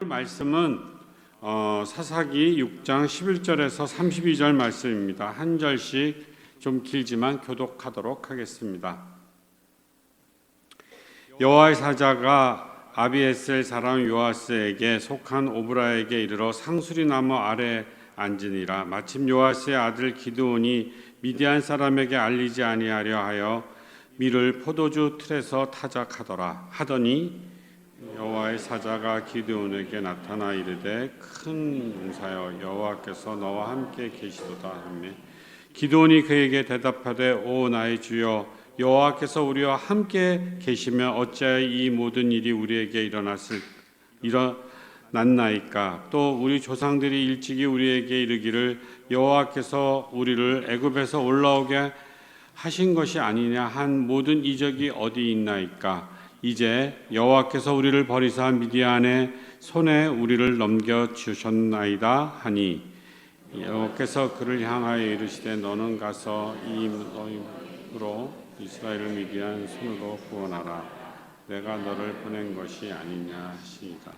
말씀은 사사기 6장 11절에서 32절 말씀입니다. 한 절씩 좀 길지만 교독하도록 하겠습니다. 여호와의 사자가 아비에셀 사람 요아스에게 속한 오브라에게 이르러 상수리 나무 아래 앉으니라. 마침 요아스의 아들 기드온이 미디안 사람에게 알리지 아니하려 하여 밀을 포도주 틀에서 타작하더라 하더니 여호와의 사자가 기드온에게 나타나 이르되 큰 용사여 여호와께서 너와 함께 계시도다 하매 기드온이 그에게 대답하되 오 나의 주여 여호와께서 우리와 함께 계시며 어찌하여 이 모든 일이 우리에게 일어났나이까. 또 우리 조상들이 일찍이 우리에게 이르기를 여호와께서 우리를 애굽에서 올라오게 하신 것이 아니냐 한 모든 이적이 어디 있나이까. 이제 여호와께서 우리를 버리사 미디안의 손에 우리를 넘겨 주셨나이다 하니 여호와께서 그를 향하여 이르시되 너는 가서 이 힘으로 이스라엘을 미디안 손으로 구원하라. 내가 너를 보낸 것이 아니냐 하시니라.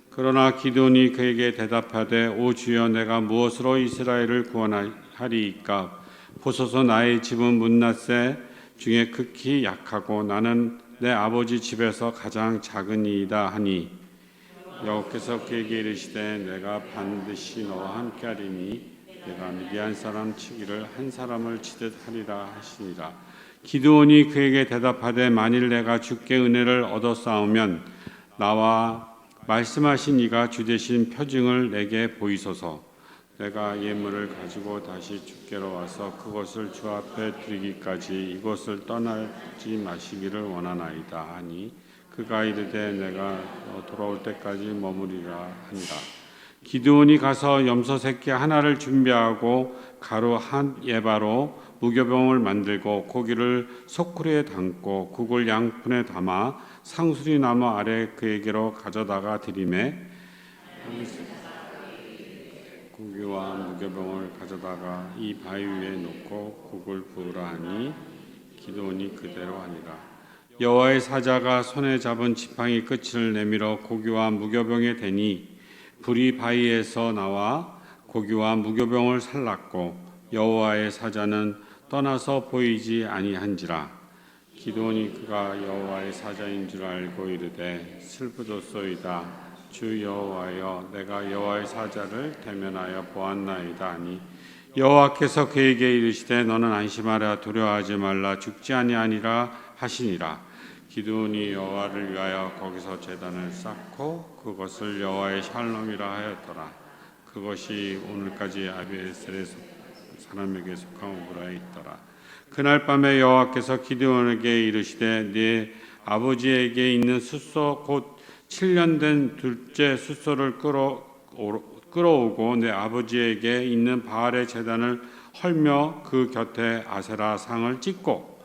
그러나 기드온이 그에게 대답하되 오 주여 내가 무엇으로 이스라엘을 구원하리이까. 보소서 나의 집은 문낫세 중에 극히 약하고 나는 내 아버지 집에서 가장 작은 이이다 하니 여호와께서 그에게 이르시되 내가 반드시 너와 함께하리니 내가 미디안 사람 치기를 한 사람을 치듯 하리라 하시니라. 기드온이 그에게 대답하되 만일 내가 주께 은혜를 얻어 싸우면 나와 말씀하신 이가 주 되신 표징을 내게 보이소서. 내가 예물을 가지고 다시 주께로 와서 그것을 주 앞에 드리기까지 이곳을 떠나지 마시기를 원하나이다 하니 그가 이르되 내가 돌아올 때까지 머무리라 하니라. 기드온이 가서 염소 새끼 하나를 준비하고 가루 한 예바로 무교병을 만들고 고기를 소쿠리에 담고 국을 양푼에 담아 상수리 나무 아래 그에게로 가져다가 드리매 고기와 무교병을 가져다가 이 바위 위에 놓고 국을 부으라 하니 기드온이 그대로 하니라. 여호와의 사자가 손에 잡은 지팡이 끝을 내밀어 고기와 무교병에 대니 불이 바위에서 나와 고기와 무교병을 살랐고 여호와의 사자는 떠나서 보이지 아니한지라. 기드온이 그가 여호와의 사자인 줄 알고 이르되 슬프도소이다. 주 여호와여 내가 여호와의 사자를 대면하여 보았나이다 하니 여호와께서 그에게 이르시되 너는 안심하라 두려워하지 말라 죽지 아니하니라 하시니라. 기드온이 여호와를 위하여 거기서 제단을 쌓고 그것을 여호와의 샬롬이라 하였더라. 그것이 오늘까지 아비에셀의 사람에게 속한 오브라에 있더라. 그날 밤에 여호와께서 기드온에게 이르시되 네 아버지에게 있는 숫소 곧 7년 된 둘째 숫소를 끌어오고 내 아버지에게 있는 바알의 제단을 헐며 그 곁에 아세라 상을 찍고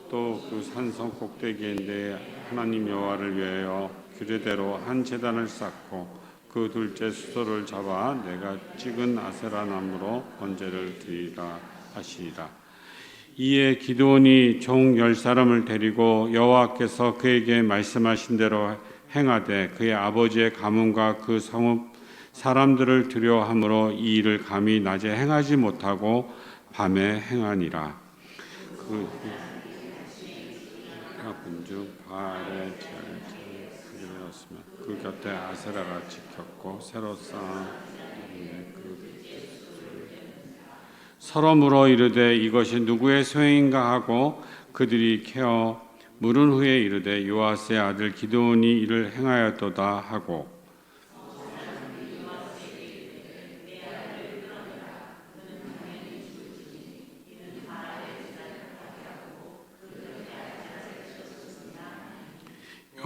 또 그 산성 꼭대기에 내 하나님 여호와를 위하여 규례대로 한 제단을 쌓고 그 둘째 숫소를 잡아 내가 찍은 아세라 나무로 번제를 드리라 하시니라. 이에 기드온이 종 10사람을 데리고 여호와께서 그에게 말씀하신 대로 행하되 그의 아버지의 가문과 그 성읍 사람들을 두려워함으로 이 일을 감히 낮에 행하지 못하고 밤에 행하니라. 중 바알의 제단이었으며 그 곁에 아세라가 지켰고 새로 쌓은 서로 물어 이르되 이것이 누구의 소행인가 하고 그들이 캐어 물은 후에 이르되 요아스의 아들 기드온이 이를 행하였도다 하고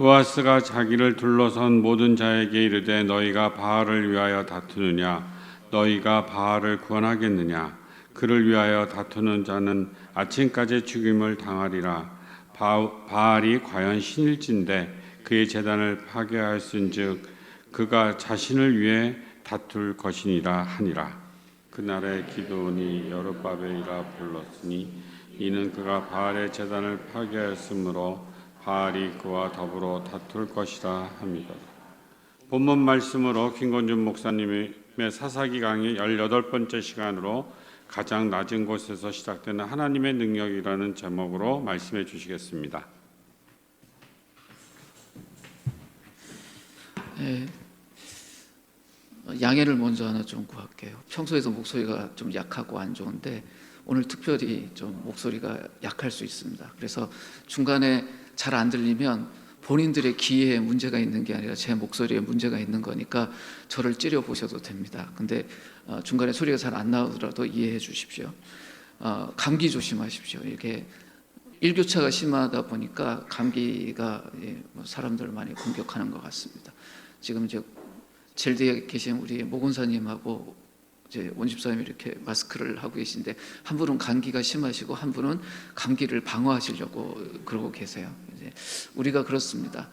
요아스가 자기를 둘러선 모든 자에게 이르되 너희가 바알을 위하여 다투느냐 너희가 바알을 구원하겠느냐 그를 위하여 다투는 자는 아침까지 죽임을 당하리라. 바알이 과연 신일진데 그의 제단을 파괴하였은즉 그가 자신을 위해 다툴 것이니라 하니라. 그날에 기드온이 여룹바벨이라 불렀으니 이는 그가 바알의 제단을 파괴하였으므로 바알이 그와 더불어 다툴 것이라 합니다. 본문 말씀으로 김건준 목사님의 사사기 강의 18번째 시간으로 가장 낮은 곳에서 시작되는 하나님의 능력이라는 제목으로 말씀해 주시겠습니다. 네, 양해를 먼저 하나 좀 구할게요. 평소에도 목소리가 좀 약하고 안 좋은데 오늘 특별히 좀 목소리가 약할 수 있습니다. 그래서 중간에 잘 안 들리면 본인들의 귀에 문제가 있는 게 아니라 제 목소리에 문제가 있는 거니까 저를 찌려 보셔도 됩니다. 근데 중간에 소리가 잘 안 나오더라도 이해해 주십시오. 감기 조심하십시오. 이렇게 일교차가 심하다 보니까 감기가 사람들을 많이 공격하는 것 같습니다. 지금 이제 젤디에 계신 우리 모건사님하고 이제 원집사님이 이렇게 마스크를 하고 계신데 한 분은 감기가 심하시고 한 분은 감기를 방어하시려고 그러고 계세요. 이제 우리가 그렇습니다.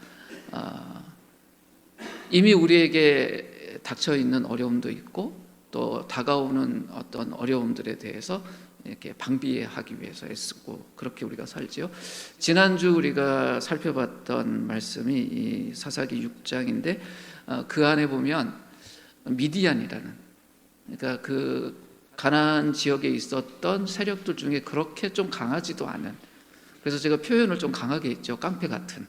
이미 우리에게 닥쳐 있는 어려움도 있고 또 다가오는 어떤 어려움들에 대해서 이렇게 방비하기 위해서 애쓰고 그렇게 우리가 살지요. 지난주 우리가 살펴봤던 말씀이 이 사사기 6장인데 그 안에 보면 미디안이라는, 그러니까 그 가나안 지역에 있었던 세력들 중에 그렇게 좀 강하지도 않은, 그래서 제가 표현을 좀 강하게 했죠. 깡패 같은.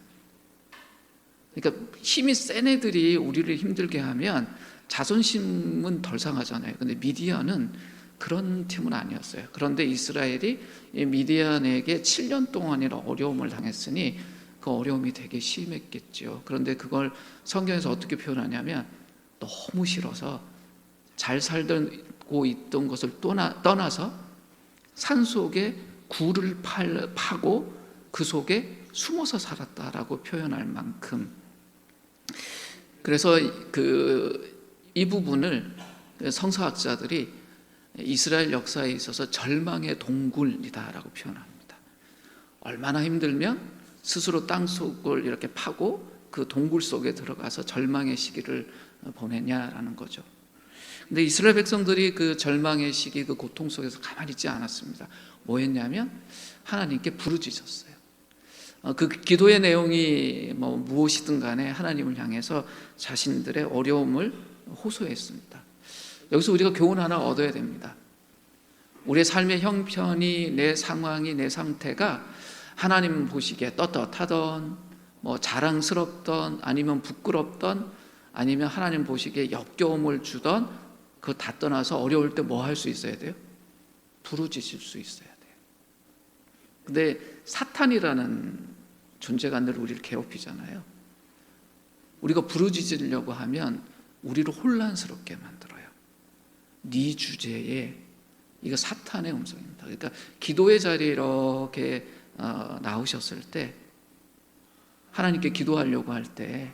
그러니까 힘이 센 애들이 우리를 힘들게 하면 자존심은 덜 상하잖아요. 근데 미디안은 그런 팀은 아니었어요. 그런데 이스라엘이 미디안에게 7년 동안이나 어려움을 당했으니 그 어려움이 되게 심했겠죠. 그런데 그걸 성경에서 어떻게 표현하냐면 너무 싫어서 잘 살고 있던 것을 떠나서 산속에 굴을 파고 그 속에 숨어서 살았다라고 표현할 만큼, 그래서 이 부분을 성서학자들이 이스라엘 역사에 있어서 절망의 동굴이다라고 표현합니다. 얼마나 힘들면 스스로 땅속을 이렇게 파고 그 동굴 속에 들어가서 절망의 시기를 보내냐라는 거죠. 근데 이스라엘 백성들이 그 절망의 시기, 그 고통 속에서 가만히 있지 않았습니다. 뭐 했냐면 하나님께 부르짖었어요. 그 기도의 내용이 무엇이든 간에 하나님을 향해서 자신들의 어려움을 호소했습니다. 여기서 우리가 교훈 하나 얻어야 됩니다. 우리의 삶의 형편이, 내 상황이, 내 상태가 하나님 보시기에 떳떳하던 자랑스럽던 아니면 부끄럽던 아니면 하나님 보시기에 역겨움을 주던 그거 다 떠나서 어려울 때 뭐 할 수 있어야 돼요? 부르짖을 수 있어야 돼요. 근데 사탄이라는 존재가 늘 우리를 괴롭히잖아요. 우리가 부르짖으려고 하면 우리를 혼란스럽게 만들어요. 네 주제에, 이거 사탄의 음성입니다. 그러니까 기도의 자리에 이렇게 나오셨을 때 하나님께 기도하려고 할 때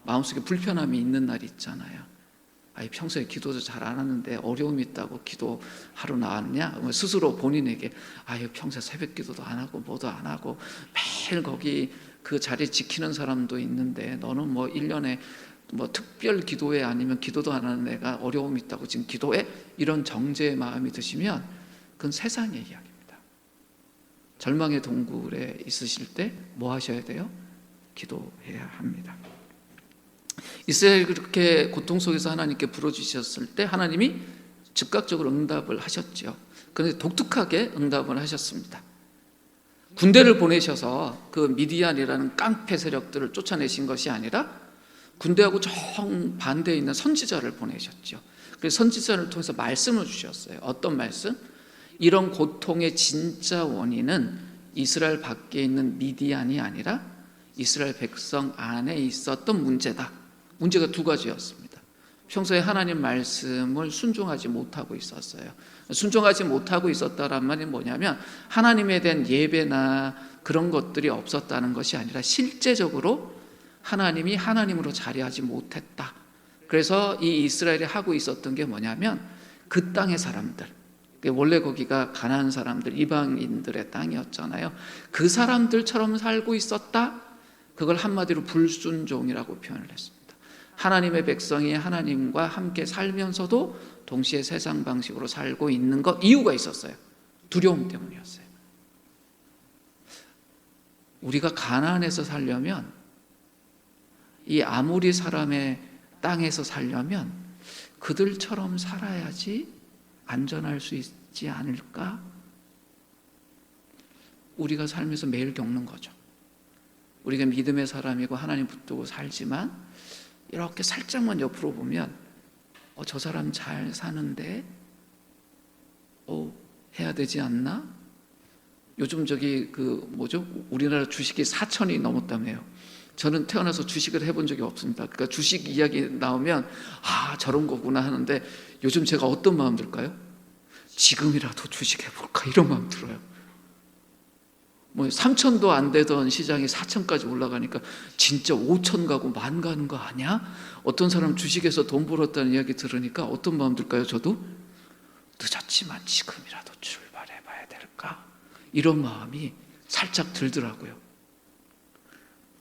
마음속에 불편함이 있는 날이 있잖아요. 평소에 기도도 잘 안 하는데 어려움이 있다고 기도하러 나왔냐? 스스로 본인에게 평소에 새벽 기도도 안 하고 뭐도 안 하고 매일 거기 그 자리 지키는 사람도 있는데 너는 1년에 특별 기도회 아니면 기도도 안 하는 애가 어려움이 있다고 지금 기도해? 이런 정죄의 마음이 드시면 그건 세상의 이야기입니다. 절망의 동굴에 있으실 때 뭐 하셔야 돼요? 기도해야 합니다. 이스라엘이 그렇게 고통 속에서 하나님께 부르짖으셨을 때 하나님이 즉각적으로 응답을 하셨죠. 그런데 독특하게 응답을 하셨습니다. 군대를 보내셔서 그 미디안이라는 깡패 세력들을 쫓아내신 것이 아니라 군대하고 정반대에 있는 선지자를 보내셨죠. 그래서 선지자를 통해서 말씀을 주셨어요. 어떤 말씀? 이런 고통의 진짜 원인은 이스라엘 밖에 있는 미디안이 아니라 이스라엘 백성 안에 있었던 문제다. 문제가 두 가지였습니다. 평소에 하나님 말씀을 순종하지 못하고 있었어요. 순종하지 못하고 있었다란 말이 뭐냐면 하나님에 대한 예배나 그런 것들이 없었다는 것이 아니라 실제적으로 하나님이 하나님으로 자리하지 못했다. 그래서 이 이스라엘이 하고 있었던 게 뭐냐면 그 땅의 사람들, 원래 거기가 가나안 사람들, 이방인들의 땅이었잖아요. 그 사람들처럼 살고 있었다. 그걸 한마디로 불순종이라고 표현을 했습니다. 하나님의 백성이 하나님과 함께 살면서도 동시에 세상 방식으로 살고 있는 것, 이유가 있었어요. 두려움 때문이었어요. 우리가 가나안에서 살려면 이 아모리 사람의 땅에서 살려면 그들처럼 살아야지 안전할 수 있지 않을까? 우리가 살면서 매일 겪는 거죠. 우리가 믿음의 사람이고 하나님 붙들고 살지만 이렇게 살짝만 옆으로 보면 저 사람 잘 사는데 해야 되지 않나? 요즘 우리나라 주식이 4천이 넘었다며요. 저는 태어나서 주식을 해본 적이 없습니다. 그러니까 주식 이야기 나오면 저런 거구나 하는데 요즘 제가 어떤 마음 들까요? 지금이라도 주식 해볼까 이런 마음 들어요. 3천도 안 되던 시장이 4천까지 올라가니까 진짜 5천 가고 10,000 가는 거 아니야? 어떤 사람 주식에서 돈 벌었다는 이야기 들으니까 어떤 마음 들까요? 저도 늦었지만 지금이라도 출발해 봐야 될까? 이런 마음이 살짝 들더라고요.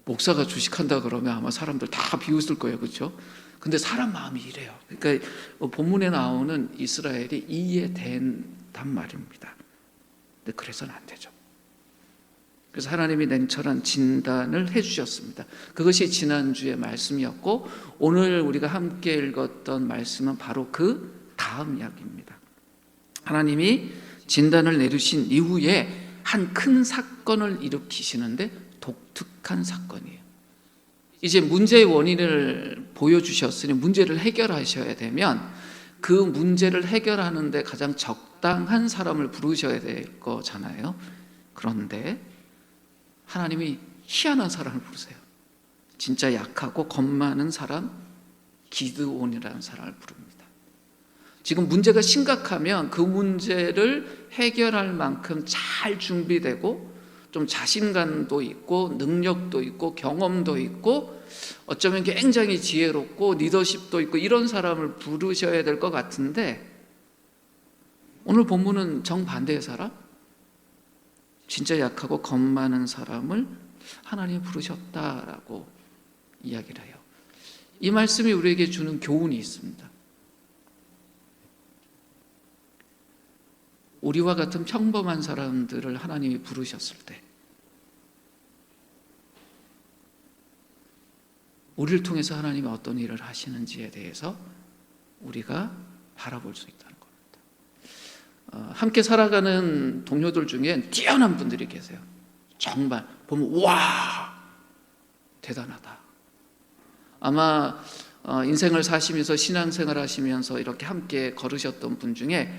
목사가 주식한다 그러면 아마 사람들 다 비웃을 거예요. 그렇죠? 근데 사람 마음이 이래요. 그러니까 본문에 나오는 이스라엘이 이해된단 말입니다. 근데 그래서는 안 되죠. 그래서 하나님이 냉철한 진단을 해주셨습니다. 그것이 지난주의 말씀이었고 오늘 우리가 함께 읽었던 말씀은 바로 그 다음 이야기입니다. 하나님이 진단을 내리신 이후에 한 큰 사건을 일으키시는데 독특한 사건이에요. 이제 문제의 원인을 보여주셨으니 문제를 해결하셔야 되면 그 문제를 해결하는 데 가장 적당한 사람을 부르셔야 될 거잖아요. 그런데 하나님이 희한한 사람을 부르세요. 진짜 약하고 겁 많은 사람, 기드온이라는 사람을 부릅니다. 지금 문제가 심각하면 그 문제를 해결할 만큼 잘 준비되고 좀 자신감도 있고 능력도 있고 경험도 있고 어쩌면 굉장히 지혜롭고 리더십도 있고 이런 사람을 부르셔야 될 것 같은데 오늘 본문은 정반대의 사람, 진짜 약하고 겁 많은 사람을 하나님이 부르셨다라고 이야기를 해요. 이 말씀이 우리에게 주는 교훈이 있습니다. 우리와 같은 평범한 사람들을 하나님이 부르셨을 때 우리를 통해서 하나님이 어떤 일을 하시는지에 대해서 우리가 바라볼 수 있다는 겁니다. 함께 살아가는 동료들 중에 뛰어난 분들이 계세요. 정말 보면 와 대단하다. 아마 인생을 사시면서 신앙생활 하시면서 이렇게 함께 걸으셨던 분 중에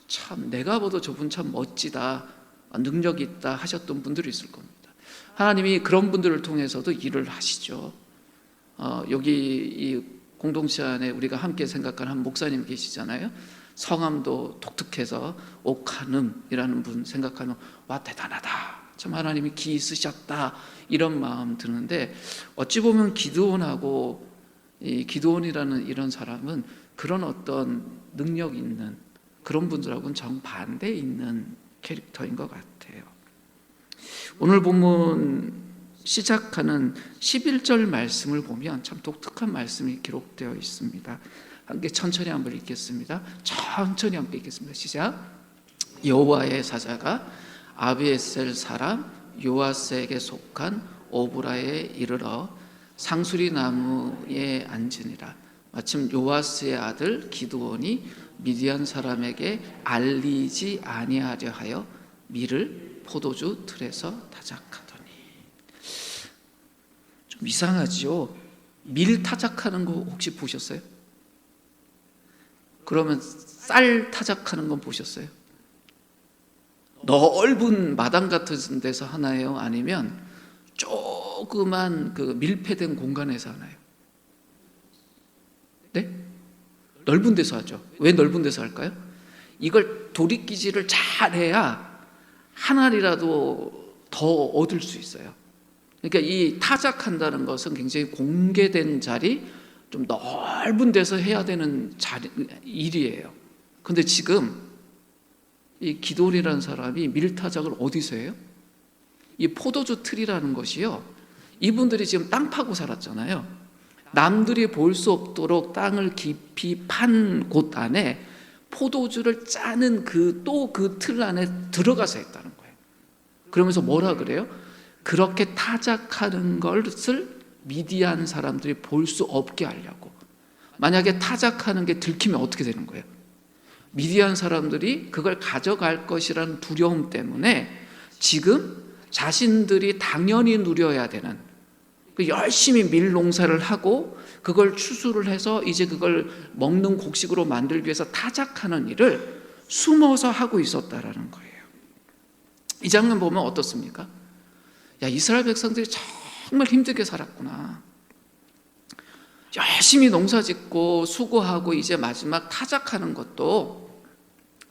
참 내가 봐도 저분 참 멋지다, 능력 있다 하셨던 분들이 있을 겁니다. 하나님이 그런 분들을 통해서도 일을 하시죠. 여기 이 공동체 안에 우리가 함께 생각하는 한 목사님 계시잖아요. 성함도 독특해서 옥한음이라는 분 생각하면 와 대단하다, 참 하나님이 기 있으셨다 이런 마음 드는데 어찌 보면 기드온하고 이 기드온이라는 이런 사람은 그런 어떤 능력 있는 그런 분들하고는 정반대에 있는 캐릭터인 것 같아요. 오늘 본문 시작하는 11절 말씀을 보면 참 독특한 말씀이 기록되어 있습니다. 함께 천천히 한번 읽겠습니다. 천천히 함께 읽겠습니다. 시작. 여호와의 사자가 아비에셀 사람 요아스에게 속한 오브라에 이르러 상수리 나무에 앉으니라. 마침 요아스의 아들 기드온이 미디안 사람에게 알리지 아니하려 하여 밀을 포도주 틀에서 타작하더니. 좀 이상하지요? 밀 타작하는 거 혹시 보셨어요? 그러면 쌀 타작하는 건 보셨어요? 넓은 마당 같은 데서 하나요? 아니면 조그만 그 밀폐된 공간에서 하나요? 네? 넓은 데서 하죠. 왜 넓은 데서 할까요? 이걸 도리끼질을 잘해야 한 알이라도 더 얻을 수 있어요. 그러니까 이 타작한다는 것은 굉장히 공개된 자리, 좀 넓은 데서 해야 되는 일이에요. 근데 지금 이 기드온이라는 사람이 밀타작을 어디서 해요? 이 포도주 틀이라는 것이요, 이분들이 지금 땅 파고 살았잖아요. 남들이 볼 수 없도록 땅을 깊이 판 곳 안에 포도주를 짜는 그 틀 안에 들어가서 했다는 거예요. 그러면서 뭐라 그래요? 그렇게 타작하는 것을 미디안 사람들이 볼 수 없게 하려고. 만약에 타작하는 게 들키면 어떻게 되는 거예요? 미디안 사람들이 그걸 가져갈 것이라는 두려움 때문에 지금 자신들이 당연히 누려야 되는 열심히 밀 농사를 하고 그걸 추수를 해서 이제 그걸 먹는 곡식으로 만들기 위해서 타작하는 일을 숨어서 하고 있었다라는 거예요. 이 장면 보면 어떻습니까? 야, 이스라엘 백성들이 정말 힘들게 살았구나. 열심히 농사 짓고 수고하고 이제 마지막 타작하는 것도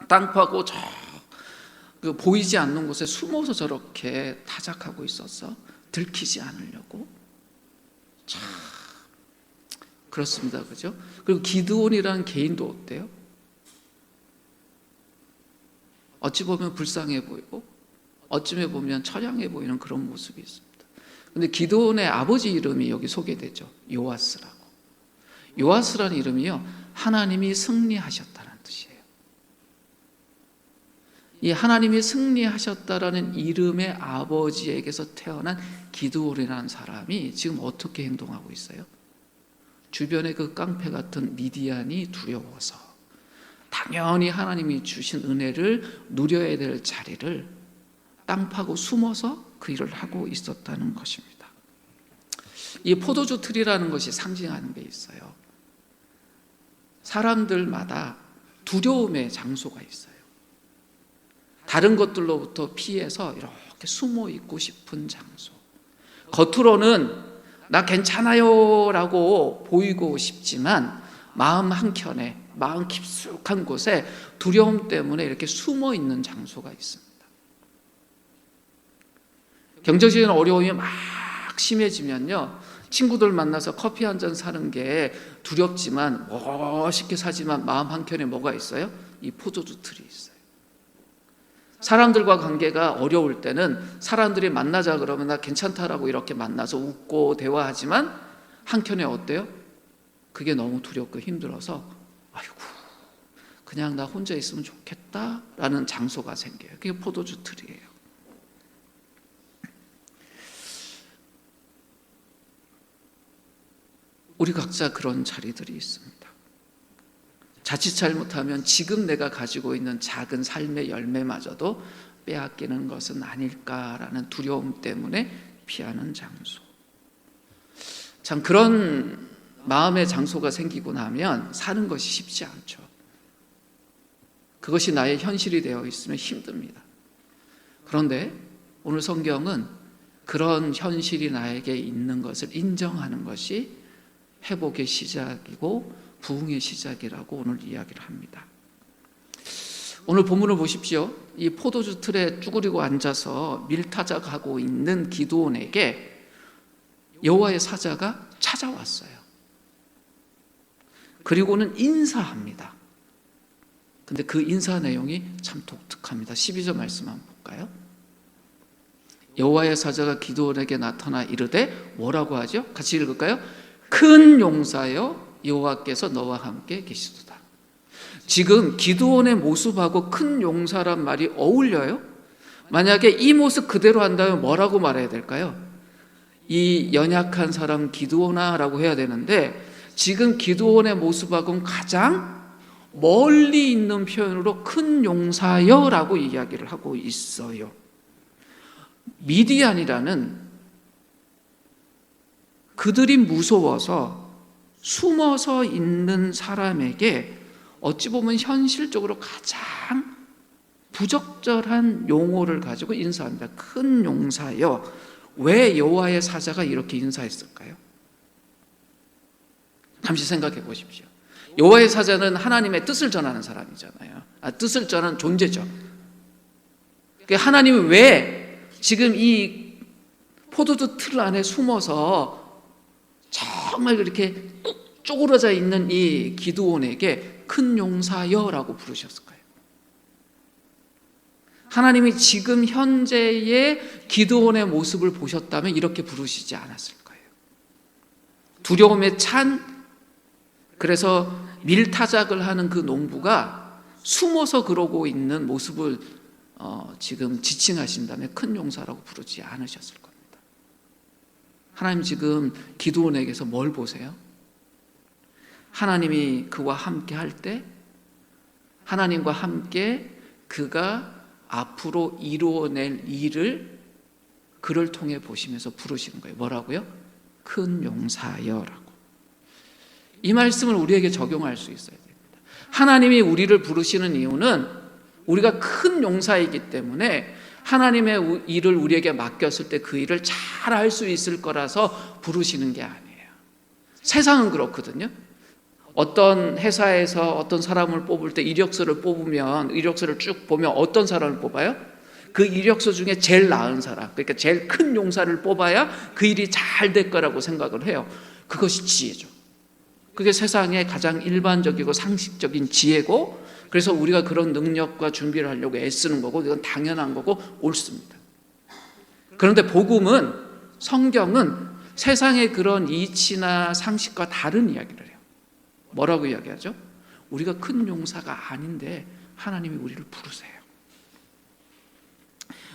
땅 파고 그 보이지 않는 곳에 숨어서 저렇게 타작하고 있었어. 들키지 않으려고. 참 그렇습니다. 그죠? 그리고 기드온이라는 개인도 어때요? 어찌 보면 불쌍해 보이고 어찌 보면 처량해 보이는 그런 모습이 있습니다. 근데 기드온의 아버지 이름이 여기 소개되죠. 요아스라고. 요아스라는 이름이요, 하나님이 승리하셨다는 뜻이에요. 이 하나님이 승리하셨다라는 이름의 아버지에게서 태어난 기드온이라는 사람이 지금 어떻게 행동하고 있어요? 주변의 그 깡패 같은 미디안이 두려워서 당연히 하나님이 주신 은혜를 누려야 될 자리를 땅 파고 숨어서 그 일을 하고 있었다는 것입니다. 이 포도주 틀이라는 것이 상징하는 게 있어요. 사람들마다 두려움의 장소가 있어요. 다른 것들로부터 피해서 이렇게 숨어 있고 싶은 장소. 겉으로는 나 괜찮아요 라고 보이고 싶지만 마음 한켠에, 마음 깊숙한 곳에 두려움 때문에 이렇게 숨어 있는 장소가 있습니다. 경제적인 어려움이 막 심해지면요, 친구들 만나서 커피 한 잔 사는 게 두렵지만 멋있게 사지만 마음 한켠에 뭐가 있어요? 이 포도주 틀이 있어요. 사람들과 관계가 어려울 때는 사람들이 만나자 그러면 나 괜찮다라고 이렇게 만나서 웃고 대화하지만 한켠에 어때요? 그게 너무 두렵고 힘들어서 아이고 그냥 나 혼자 있으면 좋겠다라는 장소가 생겨요. 그게 포도주 틀이에요. 우리 각자 그런 자리들이 있습니다. 자칫 잘못하면 지금 내가 가지고 있는 작은 삶의 열매마저도 빼앗기는 것은 아닐까라는 두려움 때문에 피하는 장소. 참 그런 마음의 장소가 생기고 나면 사는 것이 쉽지 않죠. 그것이 나의 현실이 되어 있으면 힘듭니다. 그런데 오늘 성경은 그런 현실이 나에게 있는 것을 인정하는 것이 회복의 시작이고 부흥의 시작이라고 오늘 이야기를 합니다. 오늘 본문을 보십시오. 이 포도주 틀에 쭈그리고 앉아서 밀타작하고 있는 기드온에게 여호와의 사자가 찾아왔어요. 그리고는 인사합니다. 근데 그 인사 내용이 참 독특합니다. 12절 말씀 한번 볼까요? 여호와의 사자가 기드온에게 나타나 이르되 뭐라고 하죠? 같이 읽을까요? 큰 용사여 여호와께서 너와 함께 계시도다. 지금 기드온의 모습하고 큰 용사란 말이 어울려요? 만약에 이 모습 그대로 한다면 뭐라고 말해야 될까요? 이 연약한 사람 기드온아 라고 해야 되는데 지금 기드온의 모습하고는 가장 멀리 있는 표현으로 큰 용사여 라고 이야기를 하고 있어요. 미디안이라는 그들이 무서워서 숨어서 있는 사람에게 어찌 보면 현실적으로 가장 부적절한 용어를 가지고 인사합니다. 큰 용사여. 왜 여호와의 사자가 이렇게 인사했을까요? 잠시 생각해 보십시오. 여호와의 사자는 하나님의 뜻을 전하는 사람이잖아요. 뜻을 전하는 존재죠. 하나님이 왜 지금 이 포도주 틀 안에 숨어서 정말 그렇게 꾹 쪼그러져 있는 이 기드온에게 큰 용사여라고 부르셨을까요? 하나님이 지금 현재의 기드온의 모습을 보셨다면 이렇게 부르시지 않았을 거예요. 두려움에 찬, 그래서 밀타작을 하는 그 농부가 숨어서 그러고 있는 모습을 지금 지칭하신다면 큰 용사라고 부르지 않으셨을 겁니다. 하나님 지금 기드온에게서 뭘 보세요? 하나님이 그와 함께 할 때 하나님과 함께 그가 앞으로 이루어낼 일을 그를 통해 보시면서 부르시는 거예요. 뭐라고요? 큰 용사여라고. 이 말씀을 우리에게 적용할 수 있어야 됩니다. 하나님이 우리를 부르시는 이유는 우리가 큰 용사이기 때문에 하나님의 일을 우리에게 맡겼을 때 그 일을 잘 할 수 있을 거라서 부르시는 게 아니에요. 세상은 그렇거든요. 어떤 회사에서 어떤 사람을 뽑을 때 이력서를 뽑으면 이력서를 쭉 보면 어떤 사람을 뽑아요? 그 이력서 중에 제일 나은 사람, 그러니까 제일 큰 용사를 뽑아야 그 일이 잘 될 거라고 생각을 해요. 그것이 지혜죠. 그게 세상의 가장 일반적이고 상식적인 지혜고, 그래서 우리가 그런 능력과 준비를 하려고 애쓰는 거고, 이건 당연한 거고 옳습니다. 그런데 복음은, 성경은 세상의 그런 이치나 상식과 다른 이야기를 해요. 뭐라고 이야기하죠? 우리가 큰 용사가 아닌데 하나님이 우리를 부르세요.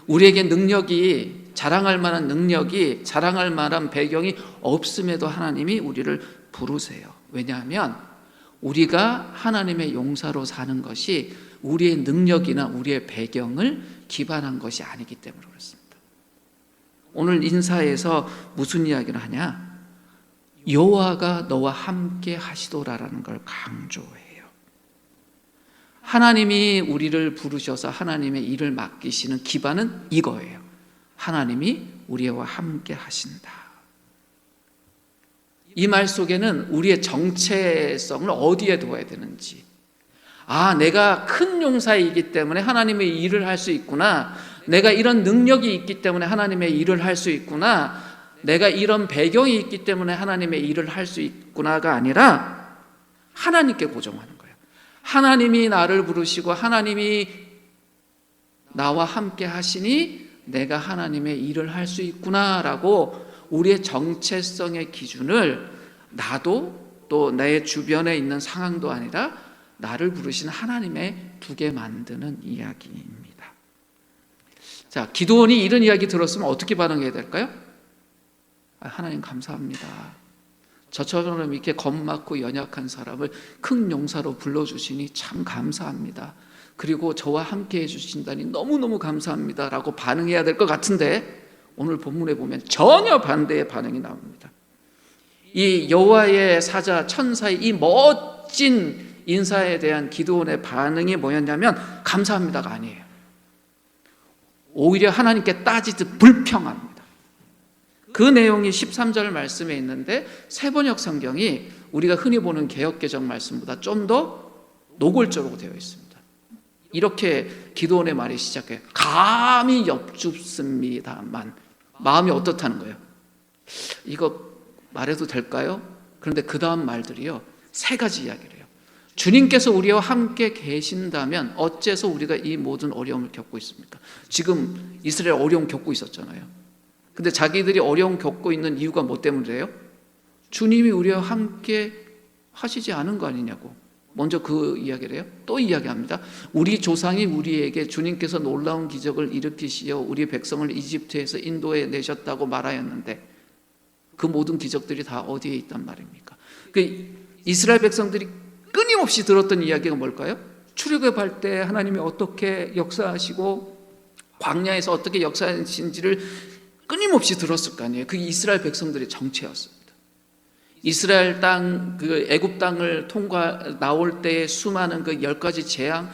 우리에게 능력이, 자랑할 만한 능력이, 자랑할 만한 배경이 없음에도 하나님이 우리를 부르세요. 왜냐하면 우리가 하나님의 용사로 사는 것이 우리의 능력이나 우리의 배경을 기반한 것이 아니기 때문에 그렇습니다. 오늘 인사에서 무슨 이야기를 하냐? 여호와가 너와 함께 하시도라라는 걸 강조해요. 하나님이 우리를 부르셔서 하나님의 일을 맡기시는 기반은 이거예요. 하나님이 우리와 함께 하신다. 이 말 속에는 우리의 정체성을 어디에 둬야 되는지, 내가 큰 용사이기 때문에 하나님의 일을 할 수 있구나, 내가 이런 능력이 있기 때문에 하나님의 일을 할 수 있구나, 내가 이런 배경이 있기 때문에 하나님의 일을 할 수 있구나가 아니라 하나님께 고정하는 거예요. 하나님이 나를 부르시고 하나님이 나와 함께 하시니 내가 하나님의 일을 할 수 있구나라고 우리의 정체성의 기준을 나도 또 내 주변에 있는 상황도 아니라 나를 부르신 하나님에 두게 만드는 이야기입니다. 자, 기드온이 이런 이야기 들었으면 어떻게 반응해야 될까요? 하나님 감사합니다. 저처럼 이렇게 겁많고 연약한 사람을 큰 용사로 불러주시니 참 감사합니다. 그리고 저와 함께 해주신다니 너무너무 감사합니다 라고 반응해야 될 것 같은데, 오늘 본문에 보면 전혀 반대의 반응이 나옵니다. 이 여호와의 사자, 천사의 이 멋진 인사에 대한 기드온의 반응이 뭐였냐면 감사합니다가 아니에요. 오히려 하나님께 따지듯 불평합니다. 그 내용이 13절 말씀에 있는데 세번역 성경이 우리가 흔히 보는 개역개정 말씀보다 좀 더 노골적으로 되어 있습니다. 이렇게 기드온의 말이 시작해요. 감히 엽줍습니다만. 마음이 어떻다는 거예요? 이거 말해도 될까요? 그런데 그 다음 말들이요, 세 가지 이야기를 해요. 주님께서 우리와 함께 계신다면 어째서 우리가 이 모든 어려움을 겪고 있습니까? 지금 이스라엘 어려움 겪고 있었잖아요. 근데 자기들이 어려움 겪고 있는 이유가 뭐 때문이래요? 주님이 우리와 함께 하시지 않은 거 아니냐고. 먼저 그 이야기를 해요. 또 이야기합니다. 우리 조상이 우리에게 주님께서 놀라운 기적을 일으키시어 우리 백성을 이집트에서 인도해 내셨다고 말하였는데 그 모든 기적들이 다 어디에 있단 말입니까? 그 이스라엘 백성들이 끊임없이 들었던 이야기가 뭘까요? 출애굽할 때 하나님이 어떻게 역사하시고 광야에서 어떻게 역사하신지를 끊임없이 들었을 거 아니에요. 그게 이스라엘 백성들의 정체였습니다. 이스라엘 땅, 그 애굽 땅을 나올 때의 수많은 그 10가지 재앙,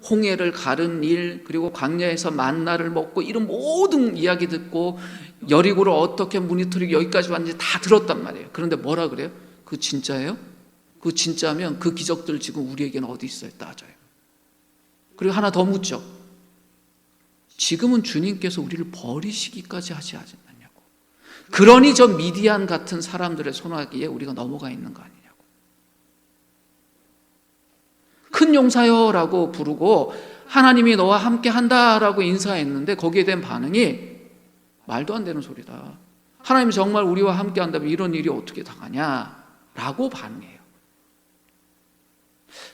홍해를 가른 일, 그리고 광야에서 만나를 먹고 이런 모든 이야기 듣고 여리고를 어떻게 무너뜨리고 여기까지 왔는지 다 들었단 말이에요. 그런데 뭐라 그래요? 그거 진짜예요? 그거 진짜면 그 기적들 지금 우리에게는 어디 있어요? 따져요. 그리고 하나 더 묻죠. 지금은 주님께서 우리를 버리시기까지 하지 않았냐고. 그러니 저 미디안 같은 사람들의 손아귀에 우리가 넘어가 있는 거 아니냐고. 큰 용사여라고 부르고 하나님이 너와 함께 한다라고 인사했는데 거기에 대한 반응이 말도 안 되는 소리다. 하나님이 정말 우리와 함께 한다면 이런 일이 어떻게 당하냐라고 반응해요.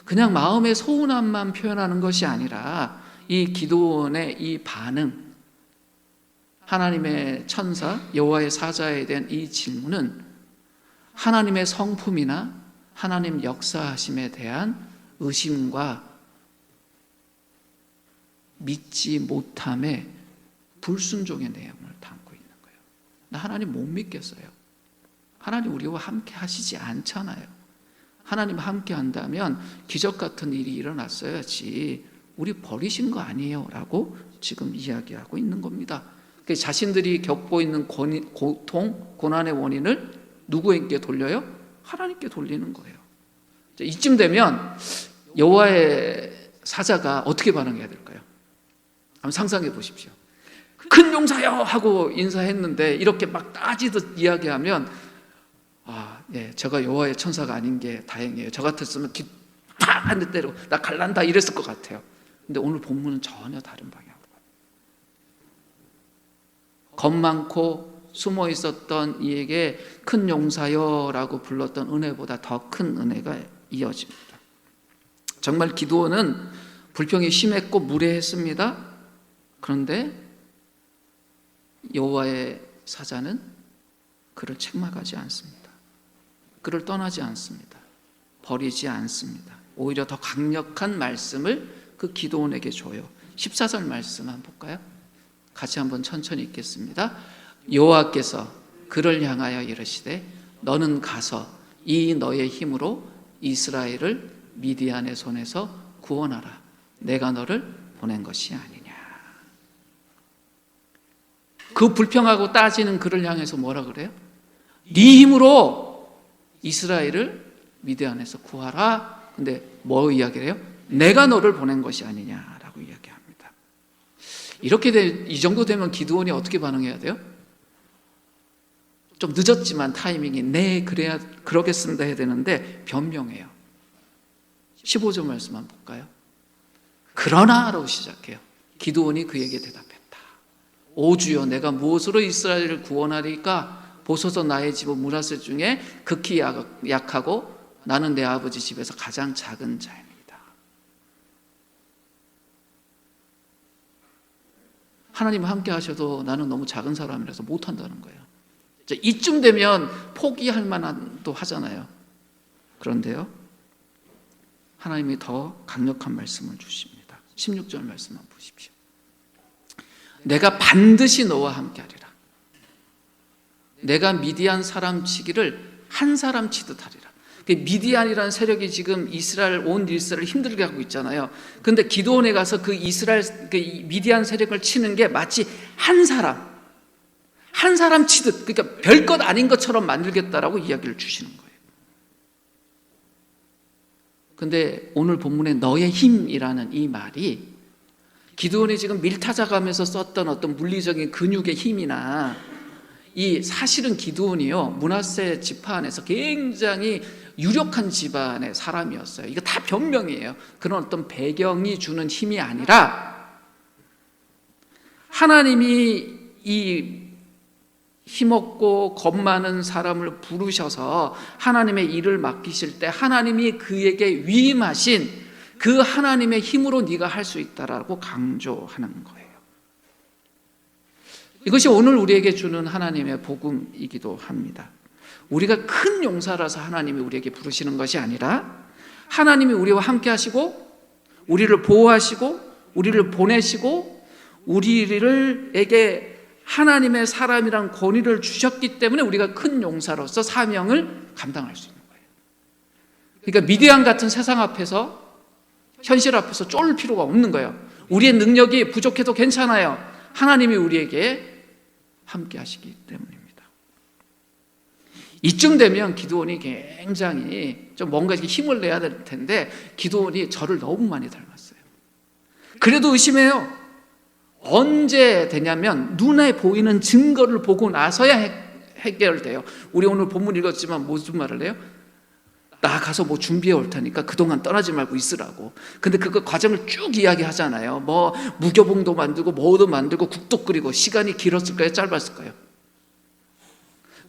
그냥 마음의 서운함만 표현하는 것이 아니라 이 기드온의 이 반응, 하나님의 천사 여호와의 사자에 대한 이 질문은 하나님의 성품이나 하나님 역사하심에 대한 의심과 믿지 못함의 불순종의 내용을 담고 있는 거예요. 나 하나님 못 믿겠어요. 하나님 우리와 함께 하시지 않잖아요. 하나님 함께 한다면 기적 같은 일이 일어났어야지 우리 버리신 거 아니에요 라고 지금 이야기하고 있는 겁니다. 자신들이 겪고 있는 고통, 고난의 원인을 누구에게 돌려요? 하나님께 돌리는 거예요. 이쯤 되면 여호와의 사자가 어떻게 반응해야 될까요? 한번 상상해 보십시오. 큰 용사요 하고 인사했는데 이렇게 막 따지듯 이야기하면 제가 여호와의 천사가 아닌 게 다행이에요. 저 같았으면 팍 한 대 때리고 나 갈란다 이랬을 것 같아요. 근데 오늘 본문은 전혀 다른 방향으로 가요. 겁 많고 숨어 있었던 이에게 큰 용사여 라고 불렀던 은혜보다 더 큰 은혜가 이어집니다. 정말 기드온은 불평이 심했고 무례했습니다. 그런데 여호와의 사자는 그를 책망하지 않습니다. 그를 떠나지 않습니다. 버리지 않습니다. 오히려 더 강력한 말씀을 그 기드온에게 줘요. 14절 말씀 한번 볼까요? 같이 한번 천천히 읽겠습니다. 여호와께서 그를 향하여 이르시되 너는 가서 이 너의 힘으로 이스라엘을 미디안의 손에서 구원하라. 내가 너를 보낸 것이 아니냐. 그 불평하고 따지는 그를 향해서 뭐라 그래요? 네 힘으로 이스라엘을 미디안에서 구하라. 근데 뭐 이야기를 해요? 내가 너를 보낸 것이 아니냐라고 이야기합니다. 이 정도 되면 기드온이 어떻게 반응해야 돼요? 좀 늦었지만 타이밍이 그래야 그러겠습니다 해야 되는데 변명해요. 15절 말씀 한번 볼까요? 그러나라고 시작해요. 기드온이 그에게 대답했다. 오 주여, 내가 무엇으로 이스라엘을 구원하리까? 보소서 나의 집은 므라세 중에 극히 약하고 나는 내 아버지 집에서 가장 작은 자입니다. 하나님 함께 하셔도 나는 너무 작은 사람이라서 못한다는 거예요. 이쯤 되면 포기할 만한도 하잖아요. 그런데요, 하나님이 더 강력한 말씀을 주십니다. 16절 말씀 한번 보십시오. 내가 반드시 너와 함께 하리라. 내가 미디안 사람 치기를 한 사람 치듯 하리라. 미디안이라는 세력이 지금 온 이스라엘을 힘들게 하고 있잖아요. 그런데 기드온에 가서 그 미디안 세력을 치는 게 마치 한 사람 치듯, 그러니까 별것 아닌 것처럼 만들겠다라고 이야기를 주시는 거예요. 근데 오늘 본문에 너의 힘이라는 이 말이 기드온이 지금 밀타작하면서 썼던 어떤 물리적인 근육의 힘이나 사실은 기드온이요, 므낫세 지파 안에서 굉장히 유력한 집안의 사람이었어요. 이거 다 변명이에요. 그런 어떤 배경이 주는 힘이 아니라 하나님이 이 힘없고 겁 많은 사람을 부르셔서 하나님의 일을 맡기실 때 하나님이 그에게 위임하신 그 하나님의 힘으로 네가 할 수 있다라고 강조하는 거예요. 이것이 오늘 우리에게 주는 하나님의 복음이기도 합니다. 우리가 큰 용사라서 하나님이 우리에게 부르시는 것이 아니라 하나님이 우리와 함께 하시고 우리를 보호하시고 우리를 보내시고 우리에게 하나님의 사람이란 권위를 주셨기 때문에 우리가 큰 용사로서 사명을 감당할 수 있는 거예요. 그러니까 미디안 같은 세상 앞에서, 현실 앞에서 쫄 필요가 없는 거예요. 우리의 능력이 부족해도 괜찮아요. 하나님이 우리에게 함께 하시기 때문입니다. 이쯤 되면 기드온이 굉장히 좀 뭔가 힘을 내야 될 텐데 기드온이 저를 너무 많이 닮았어요. 그래도 의심해요. 언제 되냐면 눈에 보이는 증거를 보고 나서야 해결돼요. 우리 오늘 본문 읽었지만 무슨 말을 해요? 나 가서 뭐 준비해 올 테니까 그동안 떠나지 말고 있으라고. 근데 그 과정을 쭉 이야기하잖아요. 뭐 무교봉도 만들고 뭐도 만들고 국도 끓이고. 시간이 길었을까요? 짧았을까요?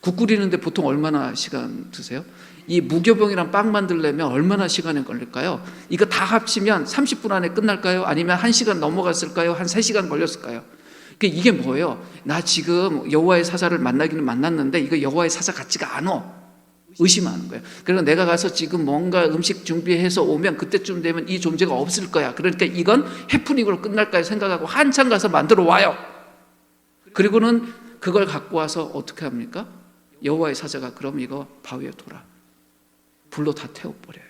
국 끓이는데 보통 얼마나 시간 드세요? 이 무교병이랑 빵 만들려면 얼마나 시간이 걸릴까요? 이거 다 합치면 30분 안에 끝날까요? 아니면 1시간 넘어갔을까요? 한 3시간 걸렸을까요? 이게 뭐예요? 나 지금 여호와의 사자를 만나기는 만났는데 이거 여호와의 사자 같지가 않아. 의심하는 거예요. 그래서 내가 가서 지금 뭔가 음식 준비해서 오면 그때쯤 되면 이 존재가 없을 거야. 그러니까 이건 해프닝으로 끝날까 생각하고 한참 가서 만들어 와요. 그리고는 그걸 갖고 와서 어떻게 합니까? 여호와의 사자가 그럼 이거 바위에 둬라. 불로 다 태워버려요.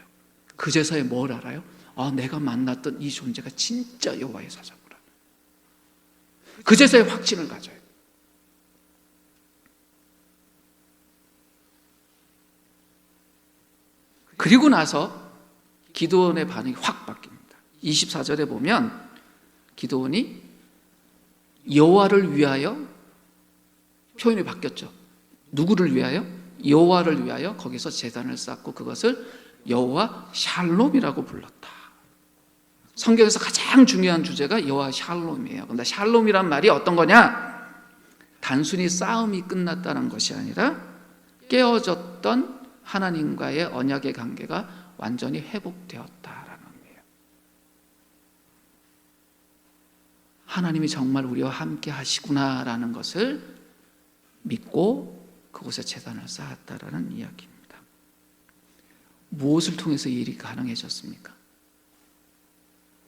그제서야 뭘 알아요? 아, 내가 만났던 이 존재가 진짜 여호와의 사자구나. 그제서야 확신을 가져요. 그리고 나서 기드온의 반응이 확 바뀝니다. 24절에 보면 기드온이 여호와를 위하여, 표현이 바뀌었죠. 누구를 위하여? 여호와를 위하여 거기서 제단을 쌓고 그것을 여호와 샬롬이라고 불렀다. 성경에서 가장 중요한 주제가 여호와 샬롬이에요. 그런데 샬롬이란 말이 어떤 거냐? 단순히 싸움이 끝났다는 것이 아니라 깨어졌던 하나님과의 언약의 관계가 완전히 회복되었다라는 거예요. 하나님이 정말 우리와 함께 하시구나라는 것을 믿고 그곳에 제단을 쌓았다라는 이야기입니다. 무엇을 통해서 이 일이 가능해졌습니까?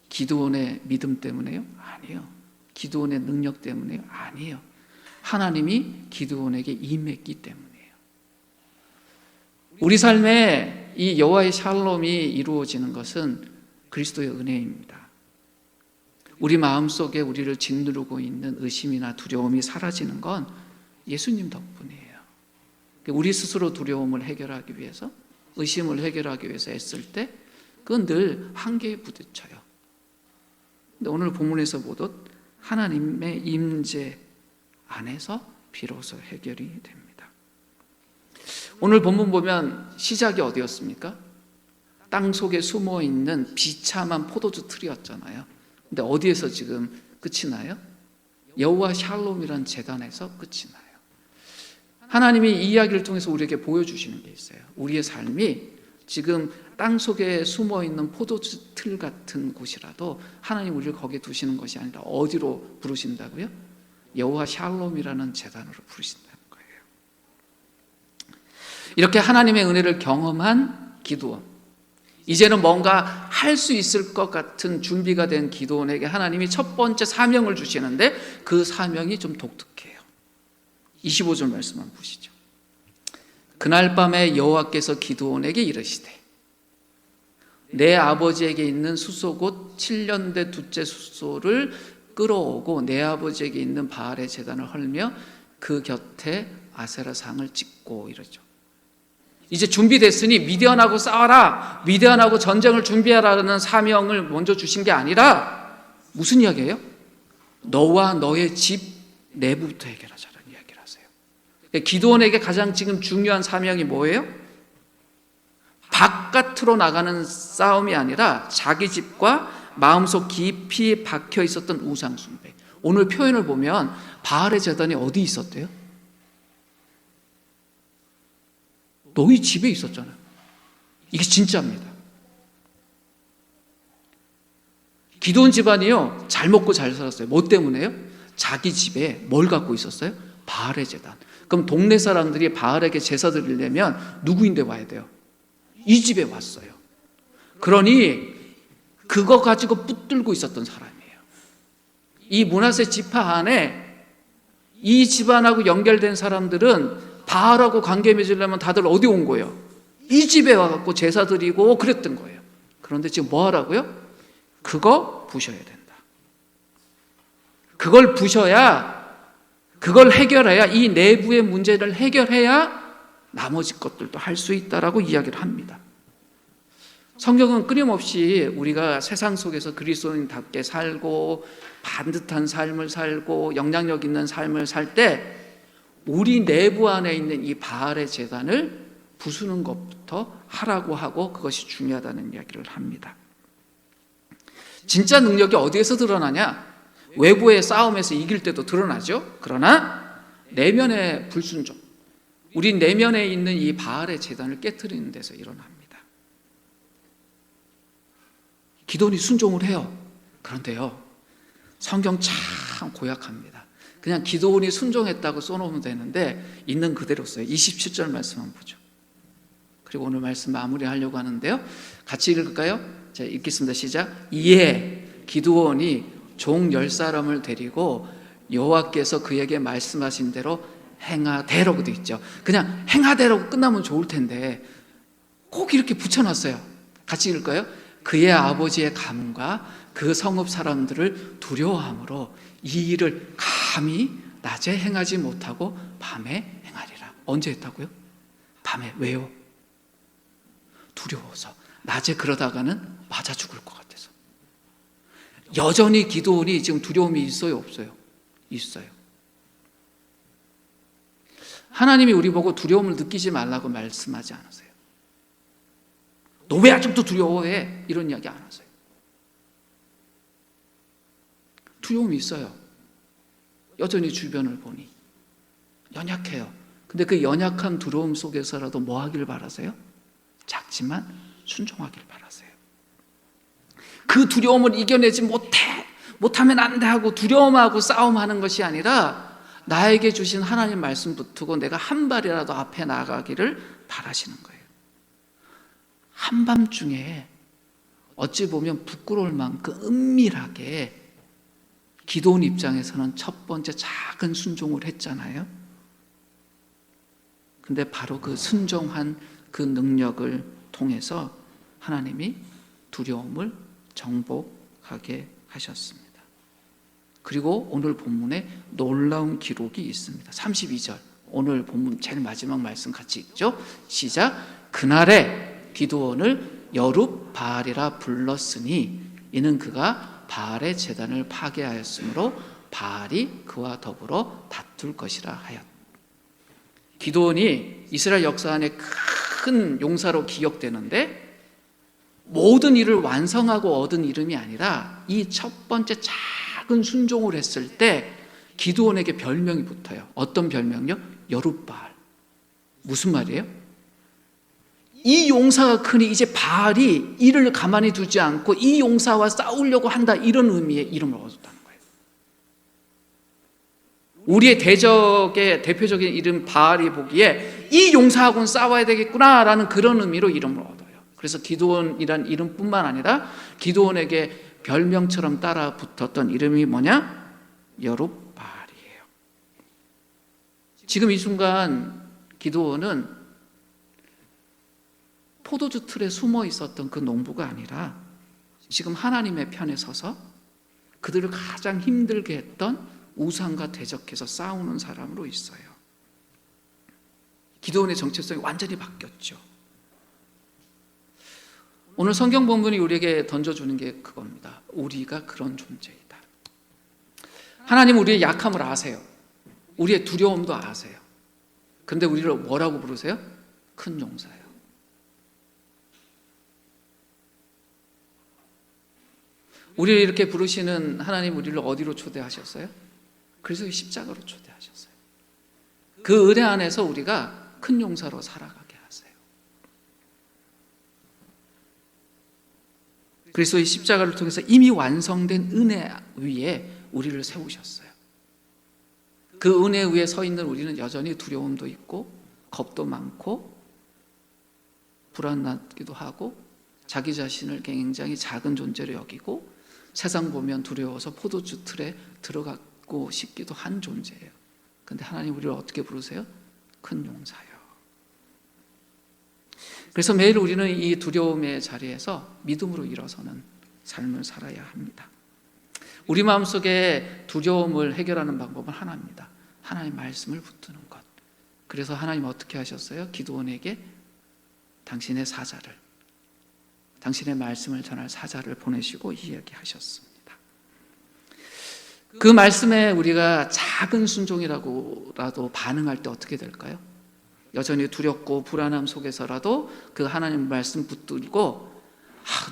기드온의 믿음 때문에요? 아니에요. 기드온의 능력 때문에요? 아니에요. 하나님이 기드온에게 임했기 때문이에요. 우리 삶에 이 여호와의 샬롬이 이루어지는 것은 그리스도의 은혜입니다. 우리 마음속에 우리를 짓누르고 있는 의심이나 두려움이 사라지는 건 예수님 덕분이에요. 우리 스스로 두려움을 해결하기 위해서, 의심을 해결하기 위해서 애쓸 때 그건 늘 한계에 부딪혀요. 근데 오늘 본문에서 보듯 하나님의 임재 안에서 비로소 해결이 됩니다. 오늘 본문 보면 시작이 어디였습니까? 땅 속에 숨어 있는 비참한 포도주 틀이었잖아요. 근데 어디에서 지금 끝이 나요? 여호와 샬롬이라는 제단에서 끝이 나요. 하나님이 이 이야기를 통해서 우리에게 보여주시는 게 있어요. 우리의 삶이 지금 땅 속에 숨어 있는 포도주 틀 같은 곳이라도 하나님 우리를 거기에 두시는 것이 아니라 어디로 부르신다고요? 여호와 샬롬이라는 제단으로 부르신다는 거예요. 이렇게 하나님의 은혜를 경험한 기드온, 이제는 뭔가 할 수 있을 것 같은 준비가 된 기드온에게 하나님이 첫 번째 사명을 주시는데 그 사명이 좀 독특해요. 25절 말씀 한번 보시죠. 그날 밤에 여호와께서 기드온에게 이르시되 내 아버지에게 있는 수소 곧 7년 된 둘째 수소를 끌어오고 내 아버지에게 있는 바알의 제단을 헐며 그 곁에 아세라상을 찍고 이러죠. 이제 준비됐으니 미디안하고 싸워라, 미디안하고 전쟁을 준비하라는 사명을 먼저 주신 게 아니라 무슨 이야기예요? 너와 너의 집 내부부터 해결하자라는 이야기를 하세요. 기드온에게 가장 지금 중요한 사명이 뭐예요? 바깥으로 나가는 싸움이 아니라 자기 집과 마음속 깊이 박혀 있었던 우상 숭배. 오늘 표현을 보면 바알의 제단이 어디 있었대요? 너희 집에 있었잖아요. 이게 진짜입니다. 기드온 집안이요, 잘 먹고 잘 살았어요. 뭐 때문에요? 자기 집에 뭘 갖고 있었어요? 바알의 제단. 그럼 동네 사람들이 바알에게 제사 드리려면 누구인데 와야 돼요? 이 집에 왔어요. 그러니 그거 가지고 붙들고 있었던 사람이에요. 이 므낫세 지파 안에 이 집안하고 연결된 사람들은 바알하고 관계 맺으려면 다들 어디 온 거예요? 이 집에 와갖고 제사 드리고 그랬던 거예요. 그런데 지금 뭐 하라고요? 그거 부셔야 된다. 그걸 부셔야, 그걸 해결해야, 이 내부의 문제를 해결해야 나머지 것들도 할 수 있다라고 이야기를 합니다. 성경은 끊임없이 우리가 세상 속에서 그리스도인답게 살고 반듯한 삶을 살고 영향력 있는 삶을 살 때 우리 내부 안에 있는 이 바알의 제단을 부수는 것부터 하라고 하고 그것이 중요하다는 이야기를 합니다. 진짜 능력이 어디에서 드러나냐? 외부의 싸움에서 이길 때도 드러나죠. 그러나 내면의 불순종, 우리 내면에 있는 이 바알의 제단을 깨트리는 데서 일어납니다. 기드온이 순종을 해요. 그런데요, 성경 참 고약합니다. 그냥 기도원이 순종했다고 써놓으면 되는데 있는 그대로 써요. 27절 말씀 한번 보죠. 그리고 오늘 말씀 마무리하려고 하는데요. 같이 읽을까요? 자, 읽겠습니다. 시작. 이에 기드온이 종 10사람을 데리고 여호와께서 그에게 말씀하신 대로 행하되라고 되어 있죠. 그냥 행하되라고 끝나면 좋을 텐데 꼭 이렇게 붙여놨어요. 같이 읽을까요? 그의 아버지의 가문과 그 성읍 사람들을 두려워함으로 이 일을 감히 낮에 행하지 못하고 밤에 행하리라. 언제 했다고요? 밤에. 왜요? 두려워서. 낮에 그러다가는 맞아 죽을 것 같아서. 여전히 기드온이 지금 두려움이 있어요, 없어요? 있어요. 하나님이 우리 보고 두려움을 느끼지 말라고 말씀하지 않으세요. 너 왜 아직도 두려워해? 이런 이야기 안 하세요. 두려움이 있어요. 여전히 주변을 보니 연약해요. 근데 그 연약한 두려움 속에서라도 뭐 하길 바라세요? 작지만 순종하길 바라세요. 그 두려움을 이겨내지 못하면 안 돼 하고 두려움하고 싸움하는 것이 아니라 나에게 주신 하나님 말씀 붙들고 내가 한 발이라도 앞에 나가기를 바라시는 거예요. 한밤중에 어찌 보면 부끄러울 만큼 은밀하게 기도원 입장에서는 첫 번째 작은 순종을 했잖아요. 근데 바로 그 순종한 그 능력을 통해서 하나님이 두려움을 정복하게 하셨습니다. 그리고 오늘 본문에 놀라운 기록이 있습니다. 32절 오늘 본문 제일 마지막 말씀 같이 읽죠. 시작. 그날에 기드온을 여룹바알이라 불렀으니 이는 그가 바알의 제단을 파괴하였으므로 바알이 그와 더불어 다툴 것이라 하였다. 기드온이 이스라엘 역사 안에 큰 용사로 기억되는데 모든 일을 완성하고 얻은 이름이 아니라 이 첫 번째 작은 순종을 했을 때 기드온에게 별명이 붙어요. 어떤 별명이요? 여룹바알. 무슨 말이에요? 이 용사가 크니 이제 바알이 이를 가만히 두지 않고 이 용사와 싸우려고 한다, 이런 의미의 이름을 얻었다는 거예요. 우리의 대적의 대표적인 이름 바알이 보기에 이 용사하고는 싸워야 되겠구나라는 그런 의미로 이름을 얻어요. 그래서 기드온이란 이름뿐만 아니라 기드온에게 별명처럼 따라 붙었던 이름이 뭐냐? 여룹바알이에요. 지금 이 순간 기드온은 포도주 틀에 숨어 있었던 그 농부가 아니라 지금 하나님의 편에 서서 그들을 가장 힘들게 했던 우상과 대적해서 싸우는 사람으로 있어요. 기드온의 정체성이 완전히 바뀌었죠. 오늘 성경 본문이 우리에게 던져주는 게 그겁니다. 우리가 그런 존재이다. 하나님 우리의 약함을 아세요. 우리의 두려움도 아세요. 근데 우리를 뭐라고 부르세요? 큰 용사예요. 우리를 이렇게 부르시는 하나님, 우리를 어디로 초대하셨어요? 그래서 십자가로 초대하셨어요. 그 은혜 안에서 우리가 큰 용사로 살아가게 하세요. 그래서 이 십자가를 통해서 이미 완성된 은혜 위에 우리를 세우셨어요. 그 은혜 위에 서 있는 우리는 여전히 두려움도 있고 겁도 많고 불안하기도 하고 자기 자신을 굉장히 작은 존재로 여기고 세상 보면 두려워서 포도주 틀에 들어가고 싶기도 한 존재예요. 근데 하나님 우리를 어떻게 부르세요? 큰 용사요. 그래서 매일 우리는 이 두려움의 자리에서 믿음으로 일어서는 삶을 살아야 합니다. 우리 마음속에 두려움을 해결하는 방법은 하나입니다. 하나님의 말씀을 붙드는 것. 그래서 하나님 어떻게 하셨어요? 기드온에게 당신의 사자를, 당신의 말씀을 전할 사자를 보내시고 이야기하셨습니다. 그 말씀에 우리가 작은 순종이라고라도 반응할 때 어떻게 될까요? 여전히 두렵고 불안함 속에서라도 그 하나님 말씀 붙들고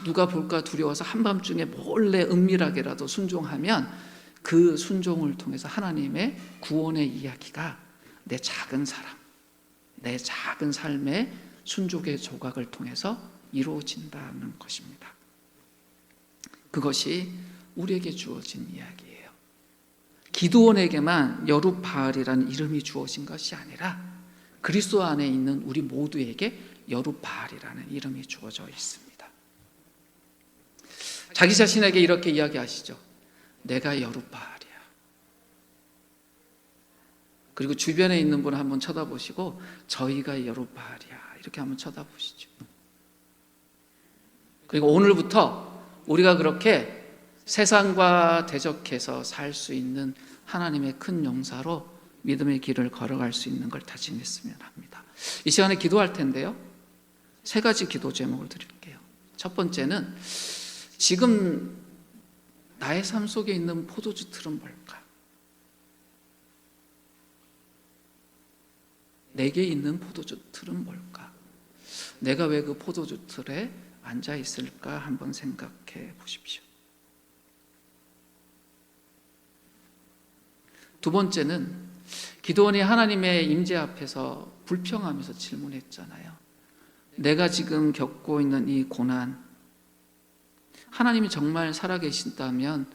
누가 볼까 두려워서 한밤중에 몰래 은밀하게라도 순종하면 그 순종을 통해서 하나님의 구원의 이야기가 내 작은 사람, 내 작은 삶의 순종의 조각을 통해서 이루어진다는 것입니다. 그것이 우리에게 주어진 이야기예요. 기드온에게만 여룻바알이라는 이름이 주어진 것이 아니라 그리스도 안에 있는 우리 모두에게 여룻바알이라는 이름이 주어져 있습니다. 자기 자신에게 이렇게 이야기하시죠. 내가 여룻바알이야. 그리고 주변에 있는 분을 한번 쳐다보시고 저희가 여룻바알이야. 이렇게 한번 쳐다보시죠. 그리고 오늘부터 우리가 그렇게 세상과 대적해서 살 수 있는 하나님의 큰 용사로 믿음의 길을 걸어갈 수 있는 걸 다짐했으면 합니다. 이 시간에 기도할 텐데요. 3가지 기도 제목을 드릴게요. 첫 번째는 지금 나의 삶 속에 있는 포도주 틀은 뭘까? 내게 있는 포도주 틀은 뭘까? 내가 왜 그 포도주 틀에 앉아 있을까? 한번 생각해 보십시오. 두 번째는 기드온이 하나님의 임재 앞에서 불평하면서 질문했잖아요. 내가 지금 겪고 있는 이 고난, 하나님이 정말 살아계신다면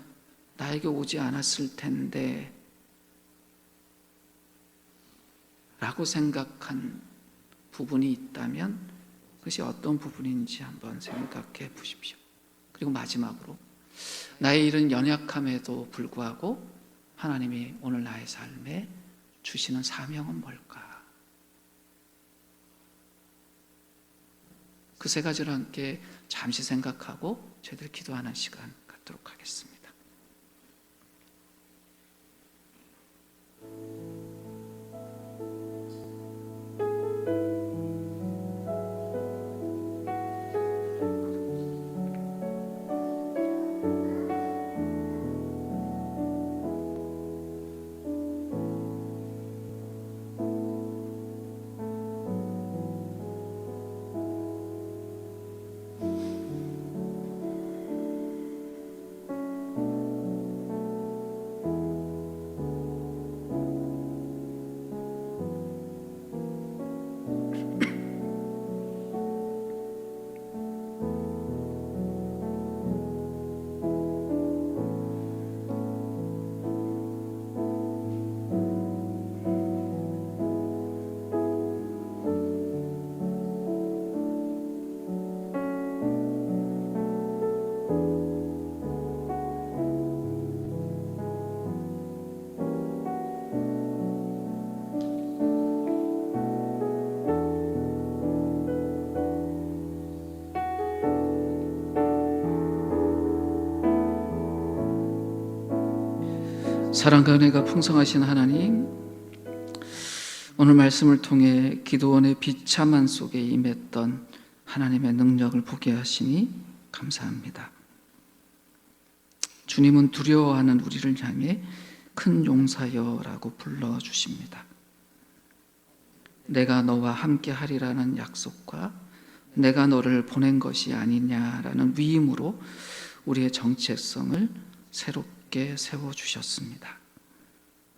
나에게 오지 않았을 텐데 라고 생각한 부분이 있다면 그것이 어떤 부분인지 한번 생각해 보십시오. 그리고 마지막으로 나의 이런 연약함에도 불구하고 하나님이 오늘 나의 삶에 주시는 사명은 뭘까? 그 3가지를 함께 잠시 생각하고 저희들 기도하는 시간 갖도록 하겠습니다. 사랑과 은혜가 풍성하신 하나님, 오늘 말씀을 통해 기드온의 비참한 속에 임했던 하나님의 능력을 보게 하시니 감사합니다. 주님은 두려워하는 우리를 향해 큰 용사여라고 불러주십니다. 내가 너와 함께 하리라는 약속과 내가 너를 보낸 것이 아니냐라는 위임으로 우리의 정체성을 새롭게 세워주셨습니다.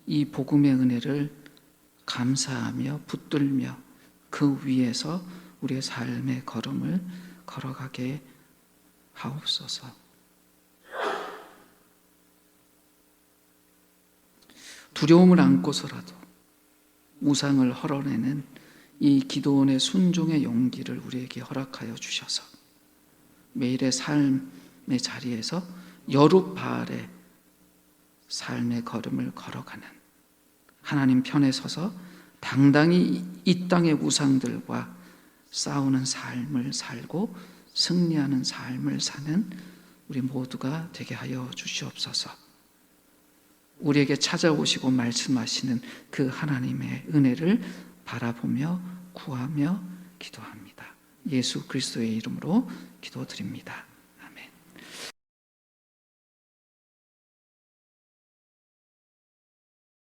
이 복음의 은혜를 감사하며 붙들며 그 위에서 우리의 삶의 걸음을 걸어가게 하옵소서. 두려움을 안고서라도 우상을 헐어내는 이 기드온의 순종의 용기를 우리에게 허락하여 주셔서 매일의 삶의 자리에서 여룻바알의 삶의 걸음을 걸어가는, 하나님 편에 서서 당당히 이 땅의 우상들과 싸우는 삶을 살고 승리하는 삶을 사는 우리 모두가 되게 하여 주시옵소서. 우리에게 찾아오시고 말씀하시는 그 하나님의 은혜를 바라보며 구하며 기도합니다. 예수 그리스도의 이름으로 기도드립니다.